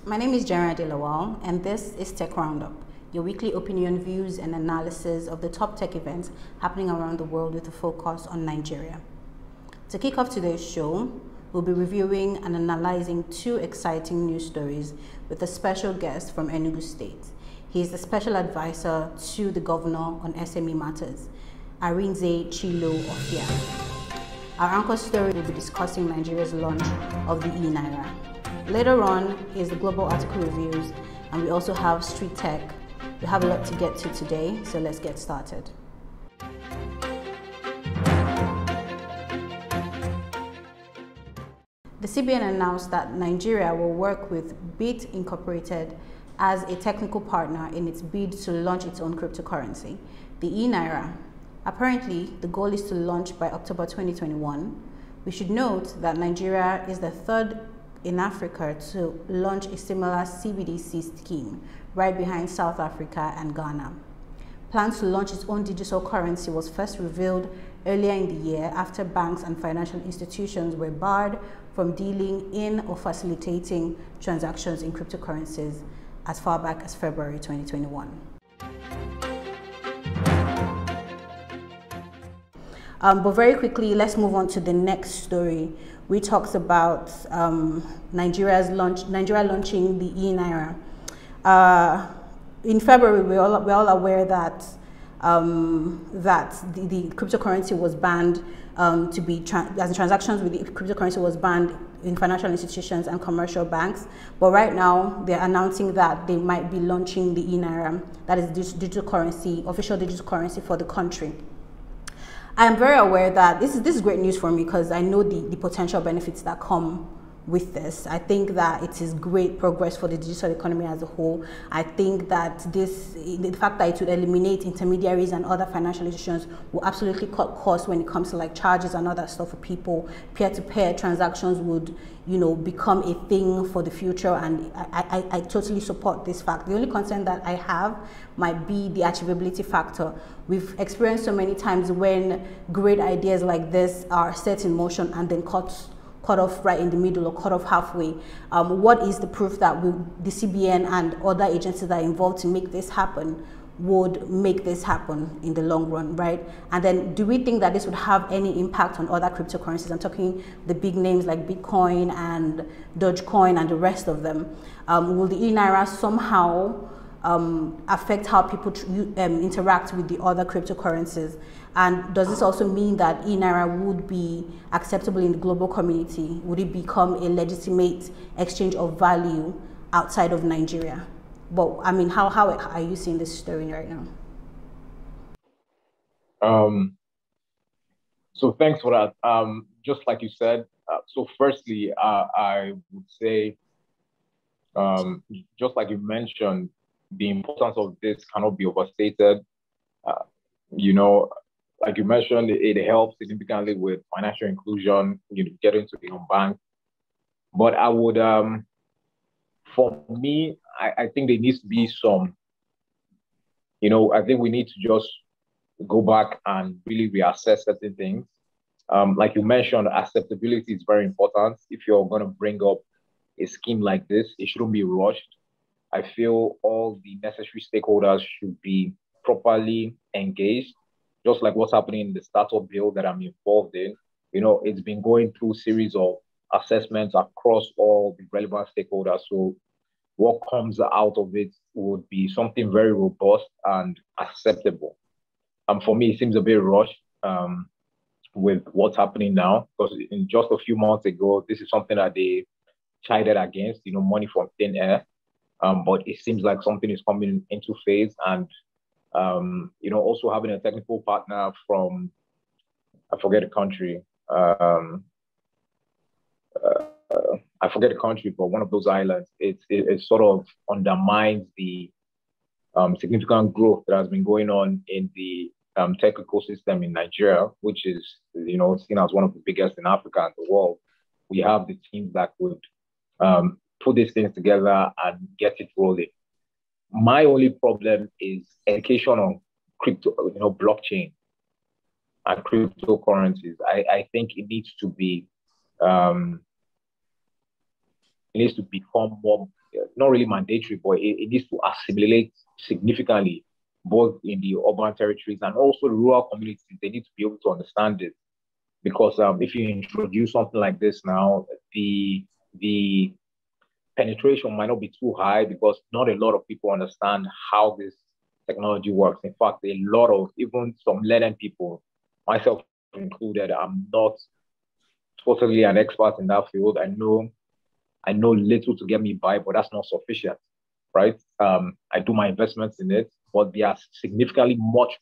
My name is Jera Delawal, and this is Tech Roundup, your weekly opinion, views, and analysis of the top tech events happening around the world with a focus on Nigeria. To kick off today's show, we'll be reviewing and analyzing two exciting news stories with a special guest from Enugu State. He is the special advisor to the governor on SME matters, Arinze Chilo Ofia. Our anchor story will be discussing Nigeria's launch of the eNaira. Later on is the global article reviews, and we also have street tech. We have a lot to get to today, so let's get started. The CBN announced that Nigeria will work with Bit Incorporated as a technical partner in its bid to launch its own cryptocurrency, the eNaira. Apparently, the goal is to launch by October 2021. We should note that Nigeria is the third in Africa to launch a similar CBDC scheme, right behind South Africa and Ghana. Plans to launch its own digital currency was first revealed earlier in the year after banks and financial institutions were barred from dealing in or facilitating transactions in cryptocurrencies as far back as February 2021. But very quickly, let's move on to the next story. We talked about Nigeria launching the eNaira. In February, we're all aware that the cryptocurrency was banned transactions with the cryptocurrency was banned in financial institutions and commercial banks. But right now, they're announcing that they might be launching the eNaira, that is digital currency, official digital currency for the country. I am very aware that this is great news for me because I know the potential benefits that come with this. I think that it is great progress for the digital economy as a whole. I think that the fact that it would eliminate intermediaries and other financial institutions will absolutely cut costs when it comes to like charges and other stuff for people. Peer-to-peer transactions would, become a thing for the future, and I totally support this fact. The only concern that I have might be the achievability factor. We've experienced so many times when great ideas like this are set in motion and then cut off right in the middle or cut off halfway. What is the proof that the CBN and other agencies that are involved to make this happen would make this happen in the long run, right? And then do we think that this would have any impact on other cryptocurrencies? I'm talking the big names like Bitcoin and Dogecoin and the rest of them. Will the eNaira somehow affect how people interact with the other cryptocurrencies? And does this also mean that eNaira would be acceptable in the global community? Would it become a legitimate exchange of value outside of Nigeria? But I mean, how are you seeing this story right now? So thanks for that. Just like you said, so firstly, I would say, just like you mentioned, the importance of this cannot be overstated. Like you mentioned, it helps significantly with financial inclusion, getting to the bank. But I would, for me, I think there needs to be some, I think we need to just go back and really reassess certain things. Like you mentioned, acceptability is very important. If you're going to bring up a scheme like this, it shouldn't be rushed. I feel all the necessary stakeholders should be properly engaged, just like what's happening in the startup bill that I'm involved in. It's been going through a series of assessments across all the relevant stakeholders. So what comes out of it would be something very robust and acceptable. For me, it seems a bit rushed with what's happening now, because in just a few months ago, this is something that they chided against, money from thin air. But it seems like something is coming into phase, and also having a technical partner from, I forget the country, but one of those islands, it sort of undermines the significant growth that has been going on in the tech ecosystem in Nigeria, which is, seen as one of the biggest in Africa and the world. We have the teams that would put these things together and get it rolling. My only problem is education on crypto, blockchain and cryptocurrencies. I think it needs to become more not really mandatory, but it needs to assimilate significantly, both in the urban territories and also the rural communities. They need to be able to understand it. Because if you introduce something like this now, the penetration might not be too high because not a lot of people understand how this technology works. In fact, a lot of, even some learned people, myself included, I'm not totally an expert in that field. I know little to get me by, but that's not sufficient, right? I do my investments in it, but there are significantly much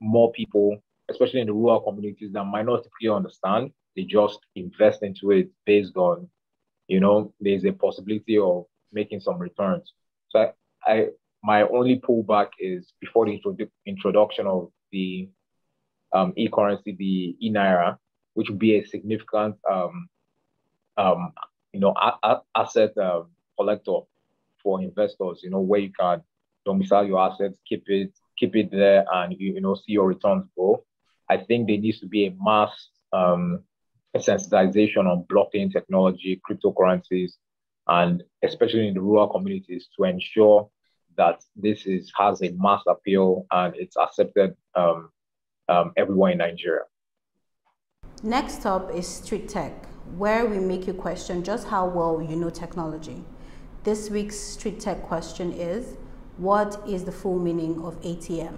more people, especially in the rural communities, that might not clearly understand. They just invest into it based on, there's a possibility of making some returns. So my only pullback is before the introduction of the e-currency, the eNaira, which would be a significant asset collector for investors, where you can domicile your assets, keep it there, and see your returns grow. I think there needs to be a mass sensitization on blockchain technology, cryptocurrencies, and especially in the rural communities to ensure that this has a mass appeal and it's accepted everywhere in Nigeria. Next up is Street Tech, where we make you question just how well you know technology. This week's Street Tech question is, what is the full meaning of ATM?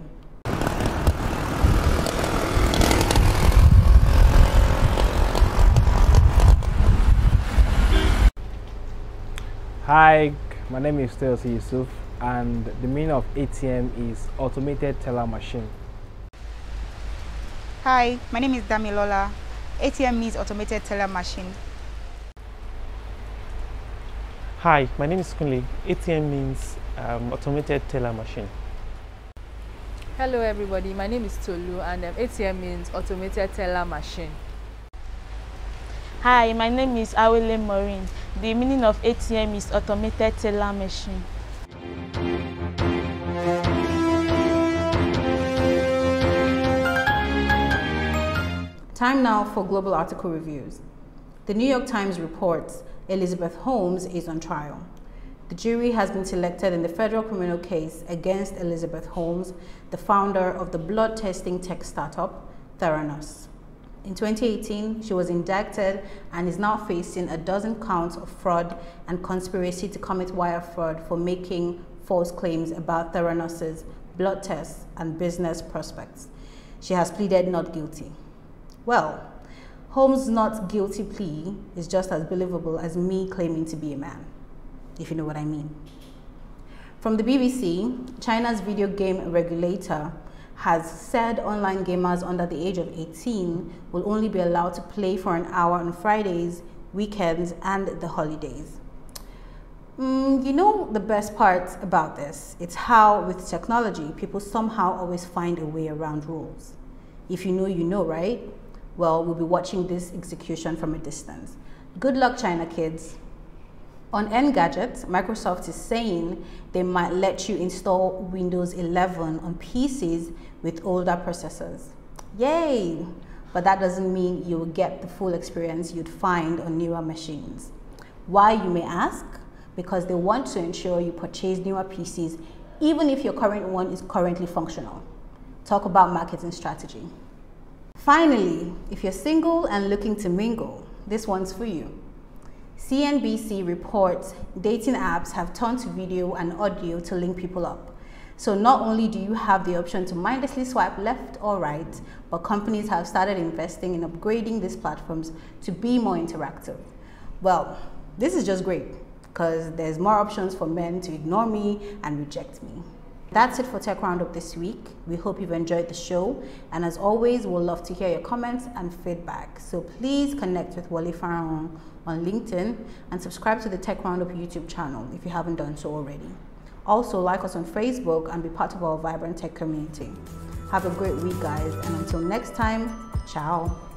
Hi, my name is Yusuf, and the meaning of ATM is automated teller machine. Hi, my name is Damilola. ATM means automated teller machine. Hi, my name is Kunle. ATM means automated teller machine. Hello everybody, my name is Tolu, and ATM means automated teller machine. Hi, my name is Awele Maureen. The meaning of ATM is automated teller machine. Time now for global article reviews. The New York Times reports Elizabeth Holmes is on trial. The jury has been selected in the federal criminal case against Elizabeth Holmes, the founder of the blood testing tech startup Theranos. In 2018, she was indicted and is now facing a dozen counts of fraud and conspiracy to commit wire fraud for making false claims about Theranos' blood tests and business prospects. She has pleaded not guilty. Well, Holmes' not guilty plea is just as believable as me claiming to be a man, if you know what I mean. From the BBC, China's video game regulator has said online gamers under the age of 18 will only be allowed to play for an hour on Fridays, weekends, and the holidays. You know the best part about this? It's how with technology, people somehow always find a way around rules. If you know, you know, right? Well, we'll be watching this execution from a distance. Good luck, China kids. On Engadget, Microsoft is saying they might let you install Windows 11 on PCs with older processors. Yay! But that doesn't mean you will get the full experience you'd find on newer machines. Why, you may ask? Because they want to ensure you purchase newer PCs even if your current one is currently functional. Talk about marketing strategy. Finally, if you're single and looking to mingle, this one's for you. CNBC reports dating apps have turned to video and audio to link people up. So not only do you have the option to mindlessly swipe left or right, but companies have started investing in upgrading these platforms to be more interactive. Well, this is just great because there's more options for men to ignore me and reject me. That's it for Tech Roundup this week. We hope you've enjoyed the show, and as always, we'll love to hear your comments and feedback. So please connect with Wale Pharaon on LinkedIn and subscribe to the Tech Roundup YouTube channel if you haven't done so already. Also, like us on Facebook and be part of our vibrant tech community. Have a great week, guys, and until next time, ciao.